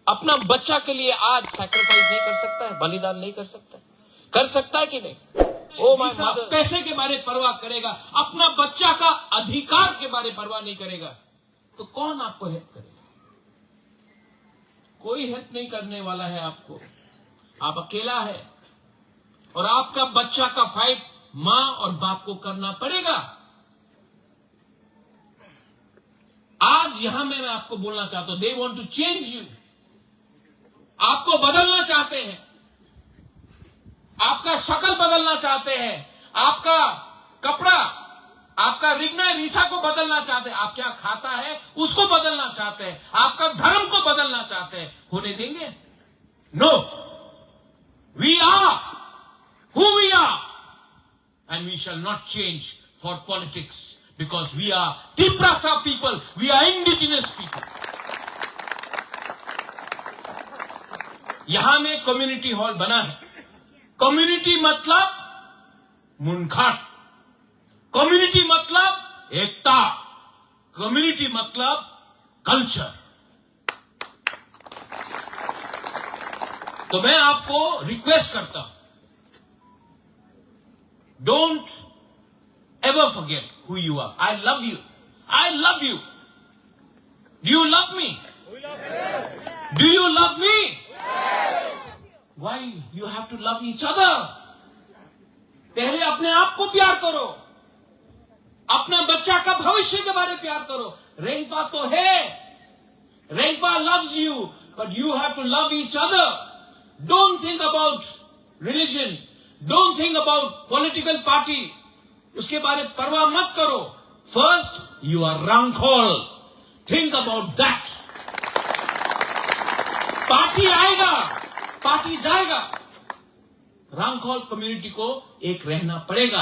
अपना बच्चा के लिए आज सैक्रिफाइस नहीं कर सकता है, बलिदान नहीं कर सकता है? कर सकता है कि नहीं? ओ माय मदर, पैसे के बारे परवाह करेगा, अपना बच्चा का अधिकार के बारे परवाह नहीं करेगा, तो कौन आपको हेल्प करेगा? कोई हेल्प नहीं करने वाला है आपको। आप अकेला है और आपका बच्चा का फाइट मां और बाप को करना पड़ेगा। आज यहां मैं आपको बोलना चाहता हूं, they want to change you. आपको बदलना चाहते हैं, आपका शक्ल बदलना चाहते हैं, आपका कपड़ा, आपका रिगना रीसा को बदलना चाहते हैं, आप क्या खाता है उसको बदलना चाहते हैं, आपका धर्म को बदलना चाहते हैं। होने देंगे? No, we are who we are and we shall not change for politics because we are Tiprasa people, we are indigenous people. यहां में कम्युनिटी हॉल बना है। कम्युनिटी मतलब मुनखाट, कम्युनिटी मतलब एकता, कम्युनिटी मतलब कल्चर। तो मैं आपको रिक्वेस्ट करता हूं, don't ever forget who you are. I love you, I love you. Do you love me? Do you love me? Why you have to love each other? पहले अपने आप को प्यार करो, अपना बच्चा का भविष्य के बारे में प्यार करो। रेंगपा तो है, रेंगपा loves you, but you have to love each other. Don't think about religion, don't think about political party. उसके बारे में परवाह मत करो। First, you are Hrangkhal. Think about that. Party आएगा, पार्टी जाएगा, hrangkhal कम्युनिटी को एक रहना पड़ेगा,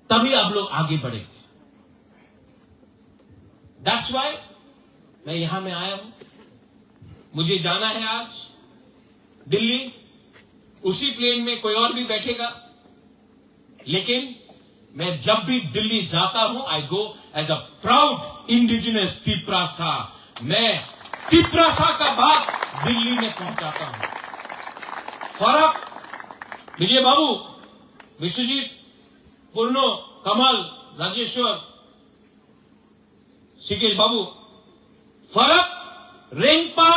तभी आप लोग आगे बढ़ेंगे। दैट्स वाई मैं यहां में आया हूं। मुझे जाना है आज दिल्ली, उसी प्लेन में कोई और भी बैठेगा, लेकिन मैं जब भी दिल्ली जाता हूं, I go as a proud indigenous Tiprasa. मैं तिप्रासा का बात दिल्ली में पहुंचाता हूं। फर्क विजय बाबू, विश्वजीत, पूर्णो, कमल, राजेश्वर, सिकेश बाबू, फर्क रेंगपा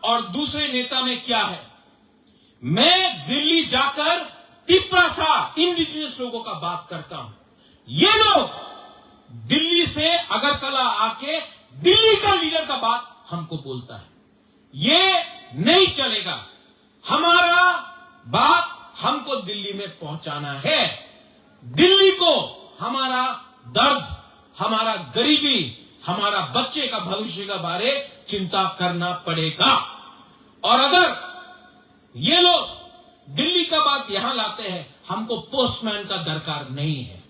और दूसरे नेता में क्या है? मैं दिल्ली जाकर तिप्रासा इंडिजिनस लोगों का बात करता हूं। ये लोग दिल्ली से अगरतला आके दिल्ली का लीडर का बात हमको बोलता है। ये नहीं चलेगा। हमारा बात हमको दिल्ली में पहुंचाना है। दिल्ली को हमारा दर्द, हमारा गरीबी, हमारा बच्चे का भविष्य के बारे चिंता करना पड़ेगा। और अगर ये लोग दिल्ली का बात यहां लाते हैं, हमको पोस्टमैन का दरकार नहीं है,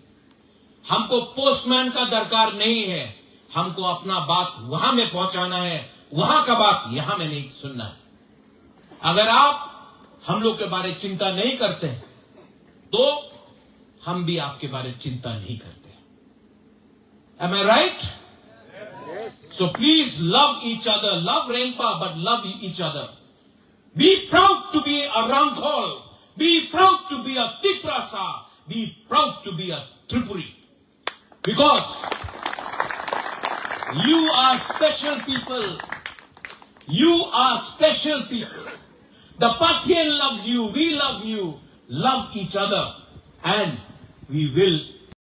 हमको पोस्टमैन का दरकार नहीं है। हमको अपना बात वहां में पहुंचाना है, वहां का बात यहां में नहीं सुनना है। अगर आप हम लोग के बारे चिंता नहीं करते तो हम भी आपके बारे चिंता नहीं करते। Am I right? So please love each other. Love Renpa, but love each other. Be proud to be a Hrangkhal. Be proud to be a Tiprasa. Be proud to be a Tripuri. Because you are special people. You are special people. The Pathian loves you. We love you. Love each other. And we will